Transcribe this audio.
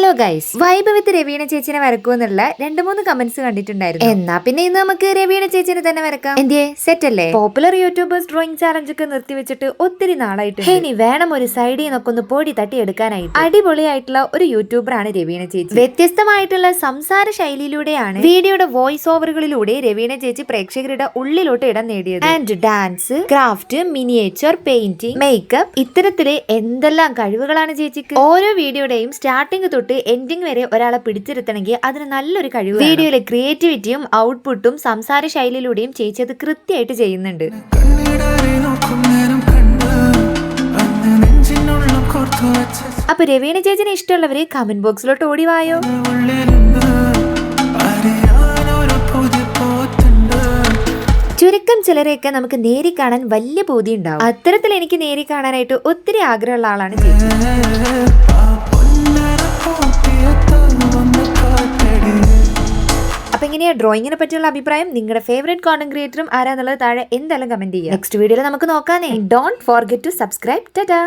Hello guys, vibe വിത്ത് രവീണ ചേച്ചിനെ വരക്കുമെന്നുള്ള 2-3 comments കണ്ടിട്ടുണ്ടായിരുന്നു. എന്നാ പിന്നെ ഇന്ന് നമുക്ക് രവീണ ചേച്ചിനെ തന്നെ വരക്കാം. എന്തേ, സെറ്റ് അല്ലേ? പോപ്പുലർ യൂട്യൂബേഴ്സ് ഡ്രോയിങ് ചാലഞ്ച് ഒക്കെ നിർത്തിവെച്ചിട്ട് ഒത്തിരി നാളായിട്ട് ഇനി വേണം ഒരു സൈഡിൽ നിന്നൊക്കെ ഒന്ന് പൊടി തട്ടി എടുക്കാനായിട്ട്. അടിപൊളിയായിട്ടുള്ള ഒരു യൂട്യൂബറാണ് രവീണ ചേച്ചി. വ്യത്യസ്തമായിട്ടുള്ള സംസാര ശൈലിയിലൂടെയാണ് വീഡിയോയുടെ വോയിസ് ഓവറുകളിലൂടെ രവീണ ചേച്ചി പ്രേക്ഷകരുടെ ഉള്ളിലോട്ട് ഇടം നേടിയത്. And dance, craft, miniature, painting, makeup, ഇത്തരത്തിലെ എന്തെല്ലാം കഴിവുകളാണ് ചേച്ചിക്ക്. ഓരോ വീഡിയോയുടെയും സ്റ്റാർട്ടിംഗ് തൊട്ട് എൻഡിങ് വരെ ഒരാളെ പിടിച്ചിരുത്തണമെങ്കിൽ അതിന് നല്ലൊരു കഴിവ്. വീഡിയോയിലെ ക്രിയേറ്റിവിറ്റിയും ഔട്ട്പുട്ടും സംസാര ശൈലിയിലൂടെയും ചേച്ചി അത് കൃത്യമായിട്ട് ചെയ്യുന്നുണ്ട്. അപ്പൊ രവീണ ചേച്ചിനെ ഇഷ്ടമുള്ളവര് കമന്റ് ബോക്സിലോട്ട് ഓടിവായോ. ചുരുക്കം ചിലരെയൊക്കെ നമുക്ക് നേരി കാണാൻ വലിയ പൂതി ഉണ്ടാവും. അത്തരത്തിൽ എനിക്ക് നേരി കാണാനായിട്ട് ഒത്തിരി ആഗ്രഹമുള്ള ആളാണ് ചേച്ചി. അപ്പൊ എങ്ങനെയാ ഡ്രോയിങ്ങിനെ പറ്റിയുള്ള അഭിപ്രായം? നിങ്ങളുടെ ഫേവറേറ്റ് കോണ്ടന്റ് ക്രിയേറ്ററും ആരാന്നുള്ളത് താഴെ എന്തായാലും കമന്റ് ചെയ്യുക. നെക്സ്റ്റ് വീഡിയോയിൽ നമുക്ക് നോക്കാനേ. Don't forget to subscribe. Tata.